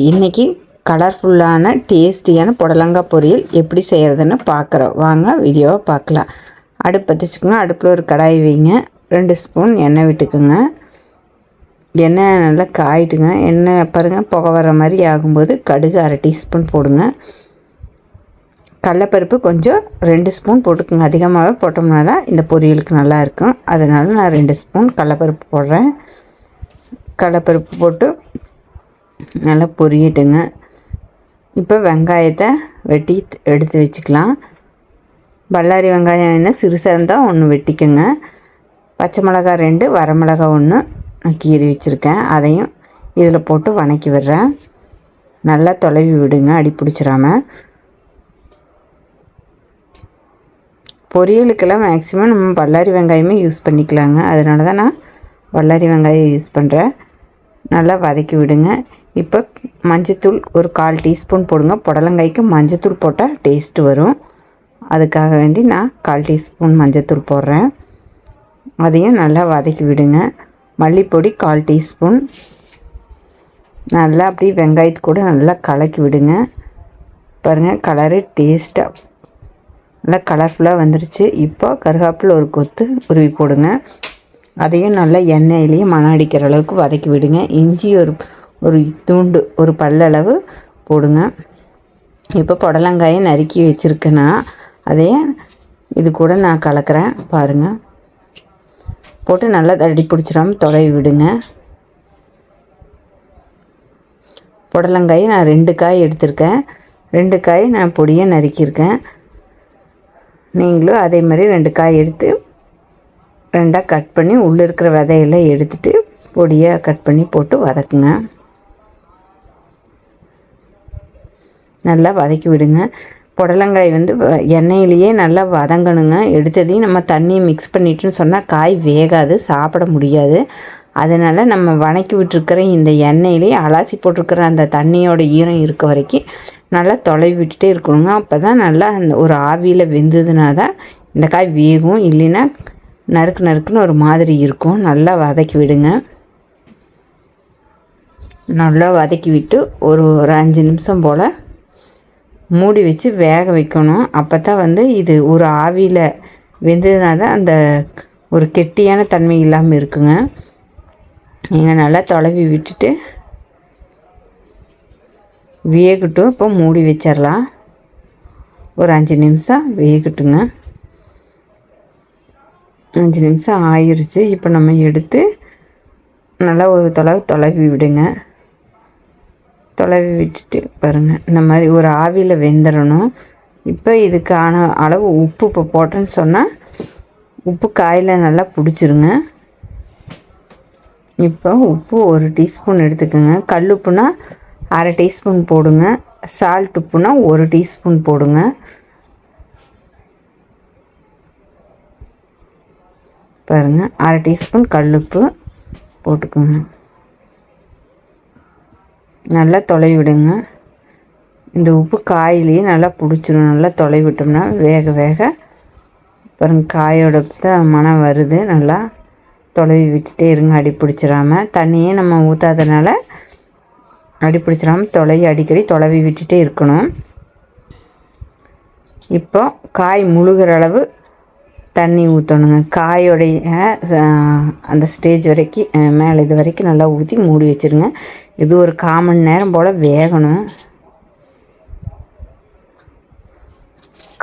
இன்றைக்கி கலர்ஃபுல்லான டேஸ்டியான புடலங்காய் பொரியல் எப்படி செய்கிறதுன்னு பார்க்குறோம். வாங்க வீடியோவை பார்க்கலாம். அடுப்பு பற்றிச்சுக்கோங்க. அடுப்பில் ஒரு கடாய் வைங்க. 2 ஸ்பூன் எண்ணெய் விட்டுக்குங்க. எண்ணெய் நல்லா காயிட்டுங்க. எண்ணெய் பாருங்கள், புகை வர மாதிரி ஆகும்போது கடுகு 1/2 டீஸ்பூன் போடுங்க. கடலைப்பருப்பு கொஞ்சம் 2 ஸ்பூன் போட்டுக்குங்க. அதிகமாகவே போட்டோம்னா தான் இந்த பொரியலுக்கு நல்லாயிருக்கும். அதனால் நான் 2 ஸ்பூன் கடலைப்பருப்பு போடுறேன். கடலைப்பருப்பு போட்டு நல்லா பொரியட்டுங்க. இப்போ வெங்காயத்தை வெட்டி எடுத்து வச்சுக்கலாம். பல்லாரி வெங்காயம் என்ன சிறுசாக இருந்தால் 1 வெட்டிக்கோங்க. பச்சை மிளகா 2, வரமிளகா 1 நான் கீறி வச்சுருக்கேன். அதையும் இதில் போட்டு வதக்கி விடுறேன். நல்லா தொலைவி விடுங்க, அடி பிடிச்சிடாமல். பொரியலுக்கெல்லாம் மேக்ஸிமம் நம்ம பல்லாரி வெங்காயமே யூஸ் பண்ணிக்கலாங்க. அதனால தான் நான் பல்லாரி வெங்காயம் யூஸ் பண்ணுறேன். நல்லா வதக்கி விடுங்க. இப்போ மஞ்சத்தூள் ஒரு 1/4 டீஸ்பூன் போடுங்க. புடலங்காய்க்கு மஞ்சத்தூள் போட்டால் டேஸ்ட்டு வரும். அதுக்காக வேண்டி நான் 1/4 டீஸ்பூன் மஞ்சத்தூள் போடுறேன். அதையும் நல்லா வதக்கி விடுங்க. மல்லிப்பொடி 1/4 டீஸ்பூன். நல்லா அப்படி வெங்காயத்து கூட நல்லா கலக்கி விடுங்க. பாருங்கள், கலரு டேஸ்ட்டாக நல்லா கலர்ஃபுல்லாக வந்துடுச்சு. இப்போ கருவேப்பிலை ஒரு கொத்து உருவி போடுங்க. அதையும் நல்லா எண்ணெயிலேயே மணம் அடிக்கிற அளவுக்கு வதக்கி விடுங்க. இஞ்சி ஒரு தூண்டு ஒரு பல்லளவு போடுங்க. இப்போ புடலங்காயை நறுக்கி வச்சுருக்கேன்னா அதையே இது கூட நான் கலக்கிறேன். பாருங்கள், போட்டு நல்லா தடி பிடிச்சிடாமல் தொலைவி விடுங்க. புடலங்காயை நான் 2 காய் எடுத்திருக்கேன். 2 காய் நான் பொடியாக நறுக்கியிருக்கேன். நீங்களும் அதே மாதிரி 2 காய் எடுத்து 2ஆக கட் பண்ணி உள்ளே இருக்கிற விதையெல்லாம் எடுத்துகிட்டு பொடியாக கட் பண்ணி போட்டு வதக்குங்க. நல்லா வதக்கி விடுங்க. புடலங்காய் எண்ணெயிலேயே நல்லா வதங்கணுங்க. எடுத்ததையும் நம்ம தண்ணியை மிக்ஸ் பண்ணிட்டுன்னு சொன்னால் காய் வேகாது, சாப்பிட முடியாது. அதனால் நம்ம வதக்கி விட்டுருக்கிற இந்த எண்ணெயிலே அலாசி போட்டிருக்கிற அந்த தண்ணியோட ஈரம் இருக்க வரைக்கும் நல்லா தொலைவி விட்டுட்டே இருக்கணுங்க. அப்போ தான் நல்லா அந்த ஒரு ஆவியில் வெந்ததுனா தான் இந்த காய் வேகும். இல்லைன்னா நறுக்குன்னு ஒரு மாதிரி இருக்கும். நல்லா வதக்கி விடுங்க. நல்லா வதக்கி விட்டு ஒரு 5 நிமிஷம் போல் மூடி வச்சு வேக வைக்கணும். அப்போ தான் இது ஒரு ஆவியில் வெந்ததுனா தான் அந்த ஒரு கெட்டியான தன்மை இல்லாமல் இருக்குங்க. நீங்கள் நல்லா தொலைவி விட்டுட்டு வேகட்டும். இப்போ மூடி வச்சிடலாம். ஒரு 5 நிமிஷம் வேகட்டுங்க. 5 நிமிஷம் ஆயிடுச்சு. இப்போ நம்ம எடுத்து நல்லா ஒரு தொலைவி விடுங்க. தொலைவி விட்டுட்டு பாருங்கள், இந்த மாதிரி ஒரு ஆவியில் வெந்துடணும். இப்போ இதுக்கான அளவு உப்பு இப்போ போட்டேன்னு சொன்னால் உப்பு காயில் நல்லா பிடிச்சிருங்க. இப்போ உப்பு 1 டீஸ்பூன் எடுத்துக்கோங்க. கல் உப்புனா 1/2 டீஸ்பூன் போடுங்க. சால்ட் உப்புனா 1 டீஸ்பூன் போடுங்க. பாருங்கள், 1/2 டீஸ்பூன் கல்லுப்பு போட்டுக்கோங்க. நல்லா தொலைவி விடுங்க. இந்த உப்பு காயிலேயே நல்லா பிடிச்சிரும். நல்லா தொலைவி விட்டோம்னா வேக பாருங்கள், காயோட மணம் வருது. நல்லா தொலைவி விட்டுட்டே இருங்க, அடி பிடிச்சிடாமல். தண்ணியே நம்ம ஊற்றாதனால அடி பிடிச்சிடாமல் அடிக்கடி தொலைவி விட்டுட்டே இருக்கணும். இப்போ காய் முழுகிற அளவு தண்ணி ஊற்றணுங்க. காயோடைய அந்த ஸ்டேஜ் வரைக்கும் மேலே இது வரைக்கும் நல்லா ஊற்றி மூடி வச்சுருங்க. இது ஒரு 1/4 மணி நேரம் போல் வேகணும்.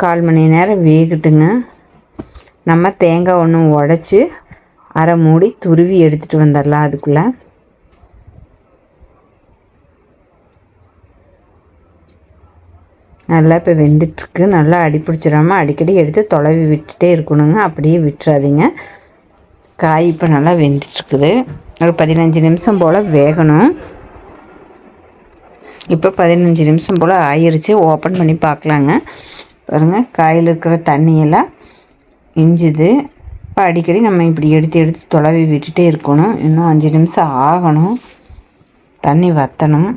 1/4 மணி நேரம் வேகட்டுங்க. நம்ம தேங்காய் ஒன்று உடச்சி அரை மூடி துருவி எடுத்துகிட்டு வந்துடலாம். அதுக்குள்ளே நல்லா இப்போ வெந்துட்டுருக்கு. நல்லா அடி பிடிச்சிடாமல் அடிக்கடி எடுத்து தொலைவி விட்டுட்டே இருக்கணுங்க. அப்படியே விட்டுறாதீங்க. காய் இப்போ நல்லா வெந்துட்டுருக்குது. ஒரு 15 நிமிஷம் போல் வேகணும். இப்போ 15 நிமிஷம் போல் ஆயிடுச்சு. ஓப்பன் பண்ணி பார்க்கலாங்க. பாருங்கள், காயில் இருக்கிற தண்ணியெல்லாம் இஞ்சுது. இப்போ அடிக்கடி நம்ம இப்படி எடுத்து தொலைவி விட்டுட்டே இருக்கணும். இன்னும் 5 நிமிஷம் ஆகணும். தண்ணி வற்றணும்.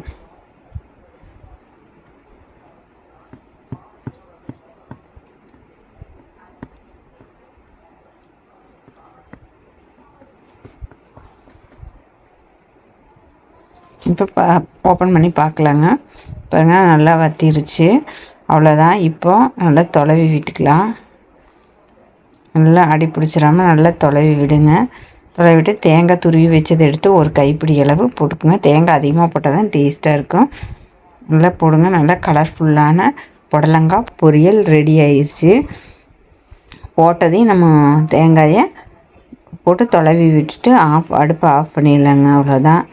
இப்போ ஓப்பன் பண்ணி பார்க்கலாங்க. பாருங்கள் நல்லா வத்திருச்சு. அவ்வளோதான். இப்போ நல்லா தொலைவி விட்டுக்கலாம். நல்லா அடி பிடிச்சிடாமல் நல்லா தொலைவி விடுங்க. தொலைவி விட்டு தேங்காய் துருவி வச்சதை எடுத்து ஒரு கைப்பிடி அளவு போட்டுக்குங்க. தேங்காய் அதிகமாக போட்டால் தான் டேஸ்ட்டாக இருக்கும். நல்லா போடுங்க. நல்லா கலர்ஃபுல்லான புடலங்காய் பொரியல் ரெடி ஆயிடுச்சு. போட்டதையும் நம்ம தேங்காயை போட்டு தொலைவி விட்டுட்டு அடுப்பை ஆஃப் பண்ணிடலாங்க. அவ்வளோதான்.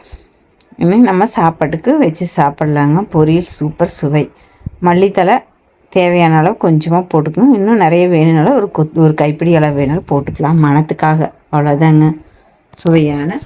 இன்னும் நம்ம சாப்பாட்டுக்கு வச்சு சாப்பிட்லாங்க. பொரியல் சூப்பர் சுவை. மல்லித்தலை தேவையான அளவு கொஞ்சமாக போட்டுக்கணும். இன்னும் நிறைய வேணுனாலும் ஒரு கைப்பிடி அளவு வேணாலும் போட்டுக்கலாம் மணத்துக்காக. அவ்வளோதாங்க சுவையான